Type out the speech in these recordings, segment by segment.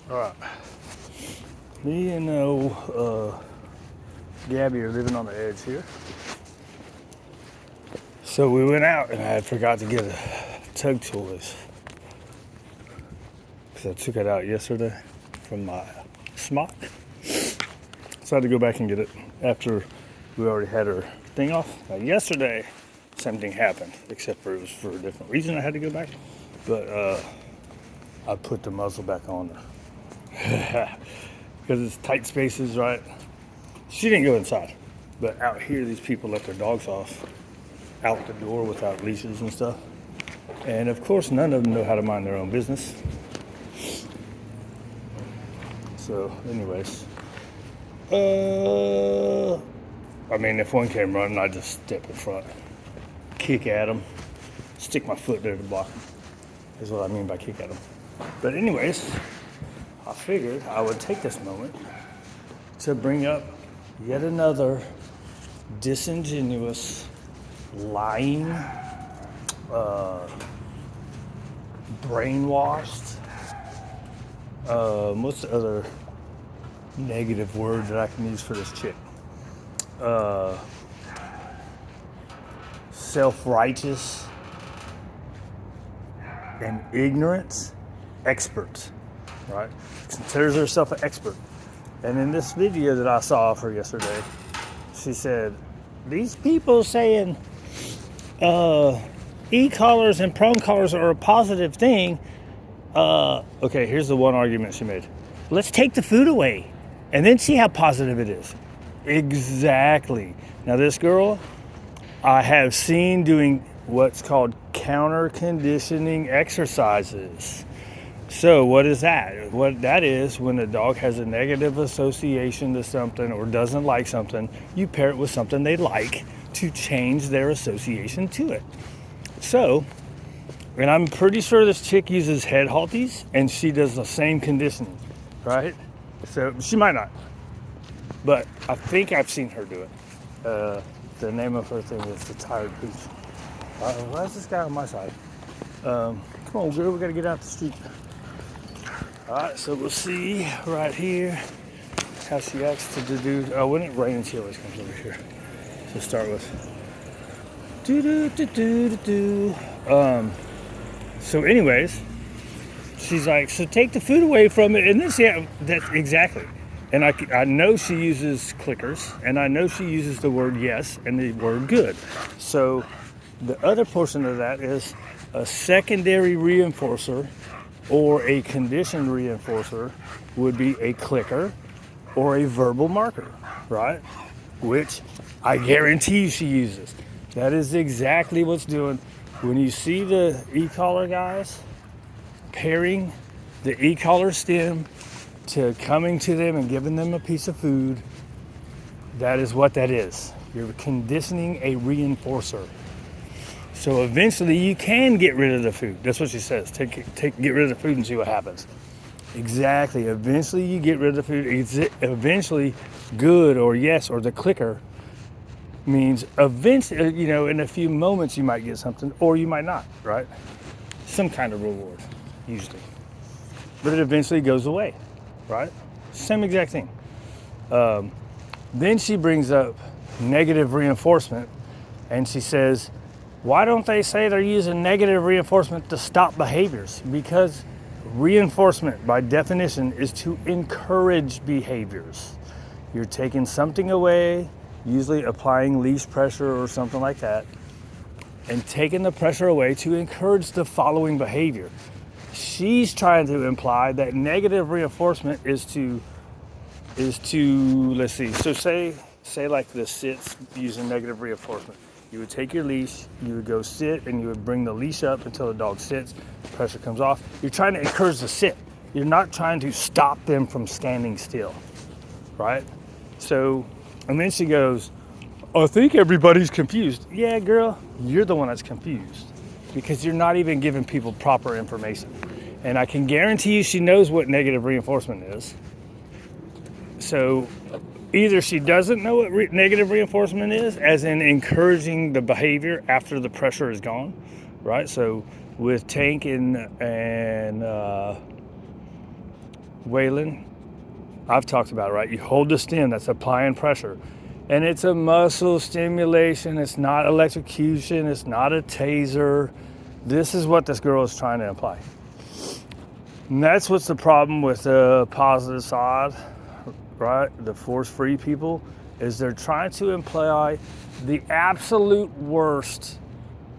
All right. Me and Gabby are living on the edge here. So we went out and I had forgot to get a tug toys. Because I took it out yesterday from my smock. So I had to go back and get it after we already had our thing off. Now, yesterday, same thing happened, except for it was for a different reason I had to go back. But I put the muzzle back on her. Because it's tight spaces, right? She didn't go inside. But out here, these people let their dogs off out the door without leashes and stuff. And of course, none of them know how to mind their own business. So, anyways, I mean, if one came running, I'd just step in front, kick at them, stick my foot there to block them, is what I mean by kick at them. But anyways, I figured I would take this moment to bring up yet another disingenuous, lying, brainwashed, what's the other negative word that I can use for this chick? Self-righteous and ignorant expert, right? Considers herself an expert. And in this video that I saw of her yesterday, she said, these people saying e-collars and prong collars are a positive thing. Okay, here's the one argument she made. Let's take the food away and then see how positive it is. Exactly. Now this girl, I have seen doing what's called counter conditioning exercises. So what is that? What that is, when the dog has a negative association to something or doesn't like something, you pair it with something they like to change their association to it. So, and I'm pretty sure this chick uses head halties and she does the same conditioning, right? So she might not, but I think I've seen her do it. The name of her thing is the Tired Pooch. Why is this guy on my side? Come on, girl, we gotta get out the street. All right, so we'll see right here how she acts to do. Oh, when it rains, she always comes over here. So start with do. So anyways, she's like, so take the food away from it, and then that's exactly. And I know she uses clickers, and I know she uses the word yes and the word good. So the other portion of that is a secondary reinforcer or a conditioned reinforcer would be a clicker or a verbal marker, right? Which I guarantee you she uses. That is exactly what's doing. When you see the e-collar guys pairing the e-collar stem to coming to them and giving them a piece of food, that is what that is. You're conditioning a reinforcer. So eventually you can get rid of the food. That's what she says. Get rid of the food and see what happens. Exactly. Eventually you get rid of the food. Eventually good or yes or the clicker means eventually, in a few moments you might get something or you might not, right? Some kind of reward, usually. But it eventually goes away, right? Same exact thing. Then she brings up negative reinforcement and she says, why don't they say they're using negative reinforcement to stop behaviors? Because reinforcement, by definition, is to encourage behaviors. You're taking something away, usually applying leash pressure or something like that, and taking the pressure away to encourage the following behavior. She's trying to imply that negative reinforcement is to let's see. So say like the sits using negative reinforcement. You would take your leash, you would go sit, and you would bring the leash up until the dog sits, pressure comes off. You're trying to encourage the sit. You're not trying to stop them from standing still, right? So, and then she goes, I think everybody's confused. Yeah, girl, you're the one that's confused because you're not even giving people proper information. And I can guarantee you she knows what negative reinforcement is. So either she doesn't know what negative reinforcement is, as in encouraging the behavior after the pressure is gone, right? So with Tank and Waylon, I've talked about it, right? You hold the stem, that's applying pressure. And it's a muscle stimulation. It's not electrocution. It's not a taser. This is what this girl is trying to imply. And that's what's the problem with the positive side, right? The force-free people, is they're trying to imply the absolute worst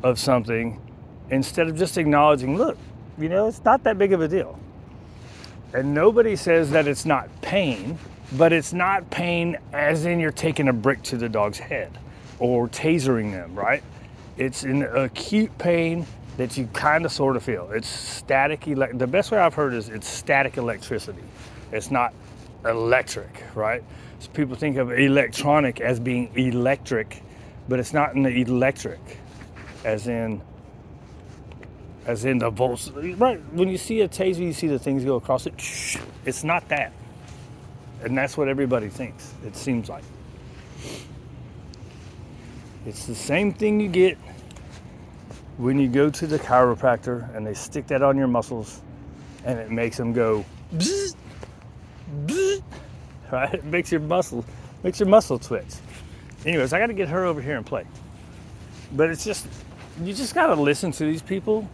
of something instead of just acknowledging, look, it's not that big of a deal. And nobody says that it's not pain, but it's not pain as in you're taking a brick to the dog's head or tasering them, right? It's an acute pain that you kind of sort of feel. It's static, the best way I've heard is it's static electricity. It's not electric, right? So people think of electronic as being electric, but it's not in the electric, as in the volts, right? When you see a taser, you see the things go across it. It's not that. And that's what everybody thinks, it seems like. It's the same thing you get when you go to the chiropractor and they stick that on your muscles and it makes them go bzz, bzz, right? It makes your muscle twitch. Anyways, I got to get her over here and play. But it's just, you just got to listen to these people.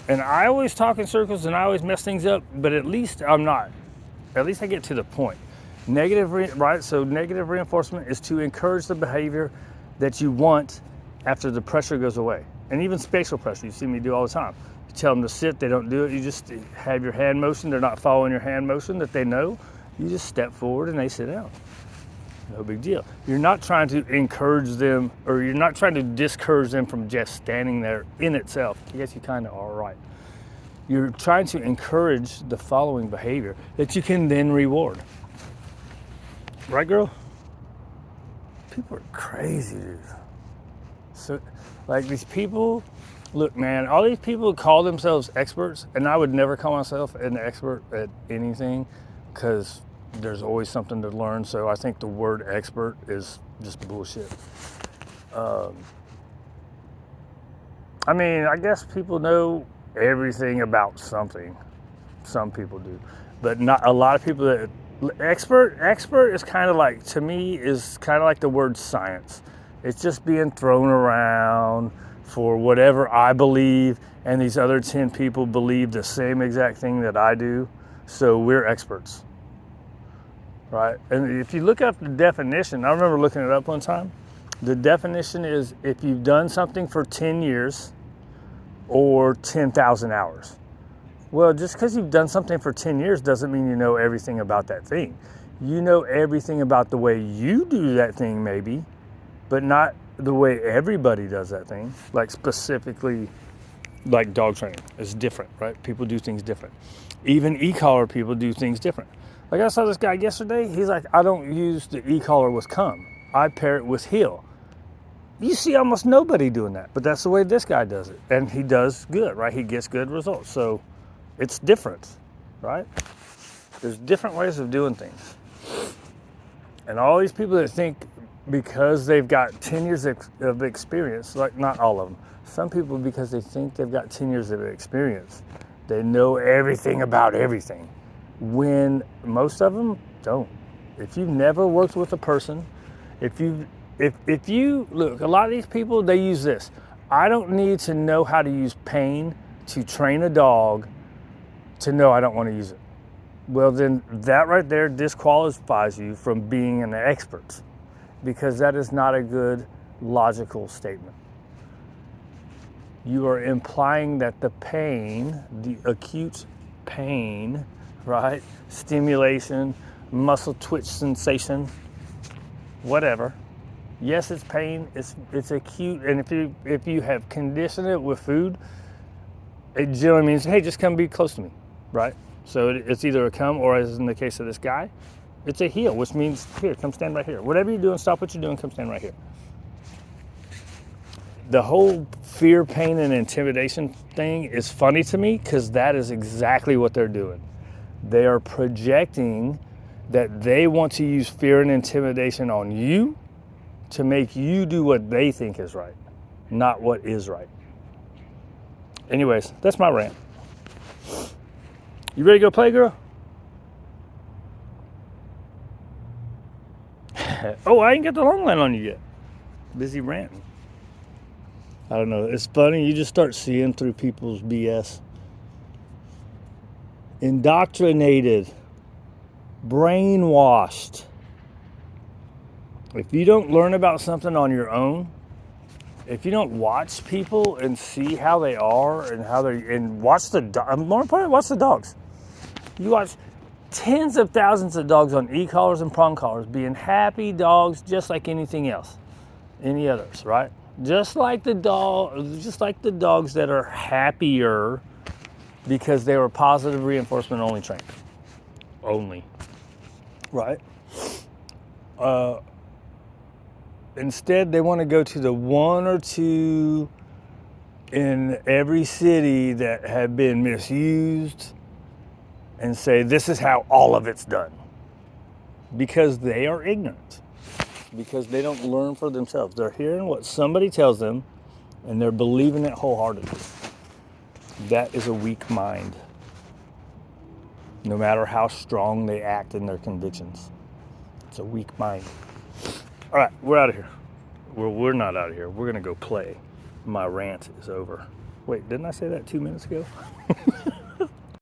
And I always talk in circles and I always mess things up, but at least I'm not. At least I get to the point. Right? So negative reinforcement is to encourage the behavior that you want after the pressure goes away. And even spatial pressure, you see me do all the time. You tell them to sit, they don't do it. You just have your hand motion. They're not following your hand motion that they know. You just step forward and they sit down. No big deal. You're not trying to encourage them, or you're not trying to discourage them from just standing there in itself. I guess you kind of are, right. You're trying to encourage the following behavior that you can then reward. Right, girl? People are crazy, dude. So, like these people, look, man, all these people call themselves experts, and I would never call myself an expert at anything because there's always something to learn. So I think the word expert is just bullshit. I mean, I guess people know everything about something. Some people do, but not a lot of people that expert is kind of like, to me, is kind of like the word science. It's just being thrown around for whatever I believe, and these other 10 people believe the same exact thing that I do, so we're experts, right? And if you look up the definition, I remember looking it up one time. The definition is if you've done something for 10 years or 10,000 hours. Well, just because you've done something for 10 years doesn't mean you know everything about that thing. You know everything about the way you do that thing, maybe, but not the way everybody does that thing. Like specifically, like dog training is different, right? People do things different. Even e-collar people do things different. Like I saw this guy yesterday, he's like, I don't use the e-collar with cum. I pair it with heel. You see almost nobody doing that, but that's the way this guy does it. And he does good, right? He gets good results. So it's different, right? There's different ways of doing things. And all these people that think because they've got 10 years of experience, like not all of them, some people, because they think they've got 10 years of experience, they know everything about everything, when most of them don't. If you've never worked with a person, if you look, a lot of these people, they use this. I don't need to know how to use pain to train a dog to know I don't want to use it. Well, then that right there disqualifies you from being an expert, because that is not a good logical statement. You are implying that the pain, the acute pain, right? Stimulation, muscle twitch sensation, whatever. Yes, it's pain, it's acute, and if you have conditioned it with food, it generally means, hey, just come be close to me, right? So it's either a come, or as in the case of this guy, it's a heel, which means, here, come stand right here. Whatever you're doing, stop what you're doing, come stand right here. The whole fear, pain, and intimidation thing is funny to me, because that is exactly what they're doing. They are projecting that they want to use fear and intimidation on you to make you do what they think is right, not what is right. Anyways, that's my rant. You ready to go play, girl? Oh, I ain't got the long line on you yet. Busy ranting. I don't know. It's funny. You just start seeing through people's BS. Indoctrinated. Brainwashed. If you don't learn about something on your own, if you don't watch people and see how they are and watch the more importantly, watch the dogs. You watch tens of thousands of dogs on e-collars and prong collars being happy dogs just like anything else, any others, right? Just like the dogs that are happier because they were positive reinforcement only trained. Only. Right? Instead, they want to go to the one or two in every city that have been misused and say, this is how all of it's done. Because they are ignorant. Because they don't learn for themselves. They're hearing what somebody tells them and they're believing it wholeheartedly. That is a weak mind. No matter how strong they act in their convictions. It's a weak mind. All right, we're out of here. We're not out of here. We're going to go play. My rant is over. Wait, didn't I say that 2 minutes ago?